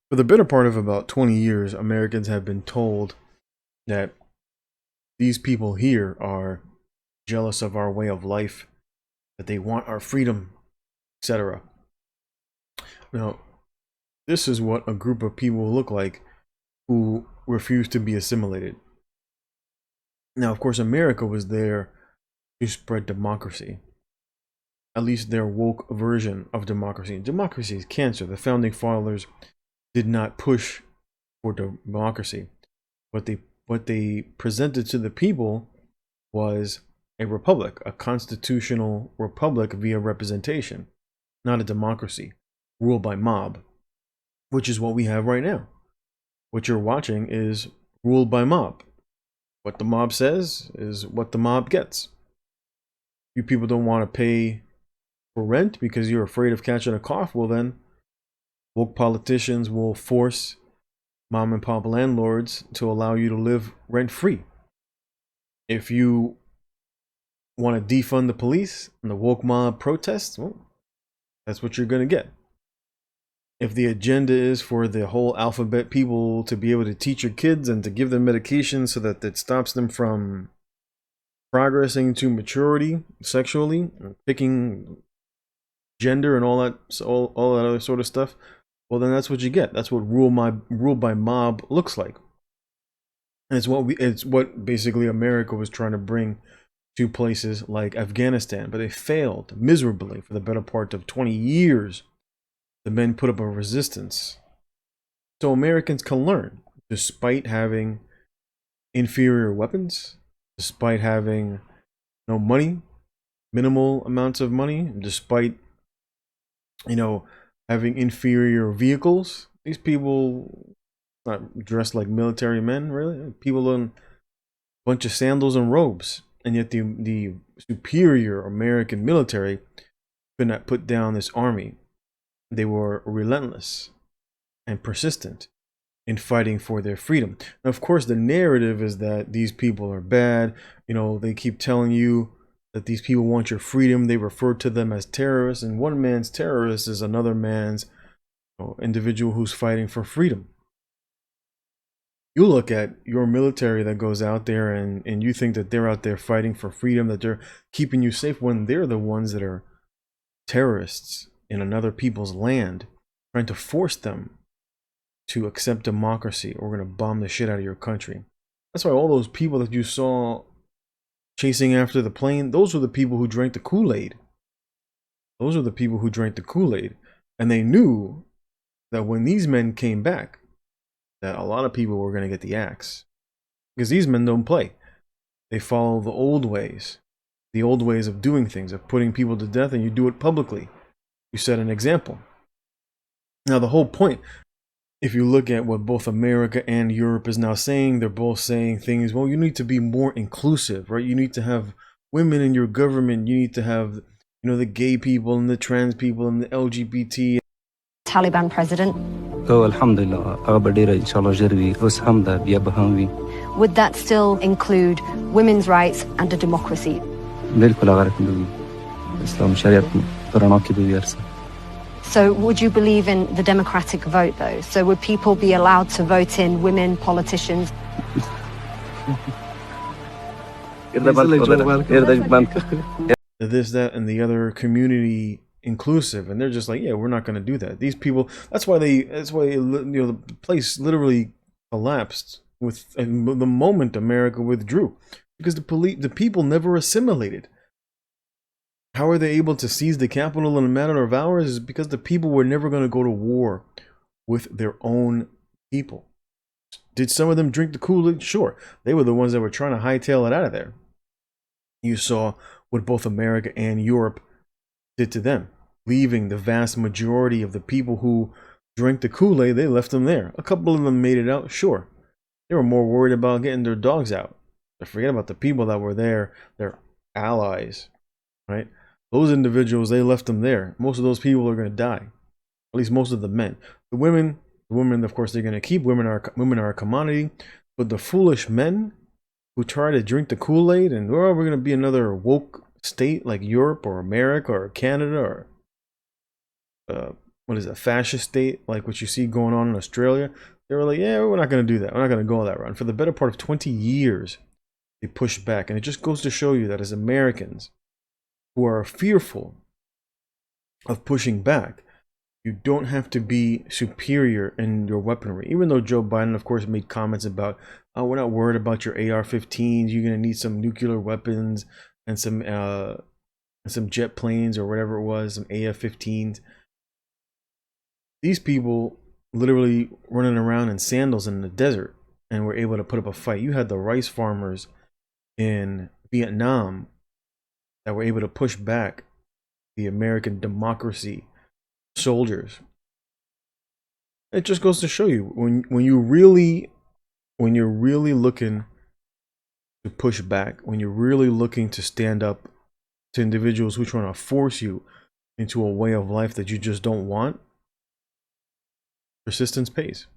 For the better part of about 20 years, Americans have been told that these people here are jealous of our way of life, that they want our freedom, etc. Now, this is what a group of people look like who refuse to be assimilated. Now, of course, America was there to spread democracy, at least their woke version of democracy. Democracy is cancer. The founding fathers did not push for democracy. What they presented to the people was a republic, a constitutional republic via representation, not a democracy ruled by mob, which is what we have right now. What you're watching is ruled by mob. What the mob says is what the mob gets. You people don't want to pay for rent because you're afraid of catching a cough. Well, then, woke politicians will force mom and pop landlords to allow you to live rent free. If you want to defund the police and the woke mob protests, well, that's what you're going to get. If the agenda is for the whole alphabet people to be able to teach your kids and to give them medication so that it stops them from progressing to maturity sexually, picking gender and all that other sort of stuff, well, then that's what you get. That's what rule by mob looks like. And it's what basically America was trying to bring to places like Afghanistan, but they failed miserably for the better part of 20 years. The men put up a resistance. So Americans can learn, despite having inferior weapons, despite having no money, minimal amounts of money, despite, having inferior vehicles. These people not dressed like military men, really. People in a bunch of sandals and robes. And yet the superior American military could not put down this army. They were relentless and persistent in fighting for their freedom. Now, of course, the narrative is that these people are bad. They keep telling you that these people want your freedom. They refer to them as terrorists, and one man's terrorist is another man's individual who's fighting for freedom. You look at your military that goes out there and you think that they're out there fighting for freedom, that they're keeping you safe, when they're the ones that are terrorists in another people's land, trying to force them to accept democracy, or we're going to bomb the shit out of your country. That's why all those people that you saw chasing after the plane, those were the people who drank the Kool-Aid. Those are the people who drank the Kool-Aid. And they knew that when these men came back, that a lot of people were going to get the axe. Because these men don't play. They follow the old ways of doing things, of putting people to death, and you do it publicly. You set an example. Now, the whole point, if you look at what both America and Europe is now saying, they're both saying things, well, you need to be more inclusive, right? You need to have women in your government. You need to have, the gay people and the trans people and the LGBT. Taliban president. Would that still include women's rights and a democracy? So would you believe in the democratic vote, though? So would people be allowed to vote in women politicians? This, that, and the other community inclusive, and they're just like, yeah, we're not going to do that. These people, that's why the place literally collapsed with the moment America withdrew, because the people never assimilated. How are they able to seize the capital in a matter of hours? Is because the people were never going to go to war with their own people. Did some of them drink the Kool-Aid? Sure. They were the ones that were trying to hightail it out of there. You saw what both America and Europe did to them, leaving the vast majority of the people who drank the Kool-Aid. They left them there. A couple of them made it out, sure. They were more worried about getting their dogs out. They forget about the people that were there, their allies, right? Those individuals, they left them there. Most of those people are going to die. At least most of the men. The women, of course, they're going to keep. Women are a commodity. But the foolish men who try to drink the Kool-Aid and, we're going to be another woke state like Europe or America or Canada or what is it, a fascist state, like what you see going on in Australia. They were like, yeah, we're not going to do that. We're not going to go that route. And for the better part of 20 years, they pushed back. And it just goes to show you that as Americans who are fearful of pushing back, you don't have to be superior in your weaponry. Even though Joe Biden, of course, made comments about, oh, we're not worried about your AR-15s. You're going to need some nuclear weapons and some jet planes or whatever it was, some AF-15s. These people literally running around in sandals in the desert and were able to put up a fight. You had the rice farmers in Vietnam that were able to push back the American democracy soldiers. It just goes to show you when you're really looking to push back, when you're really looking to stand up to individuals who are trying to force you into a way of life that you just don't want, persistence pays.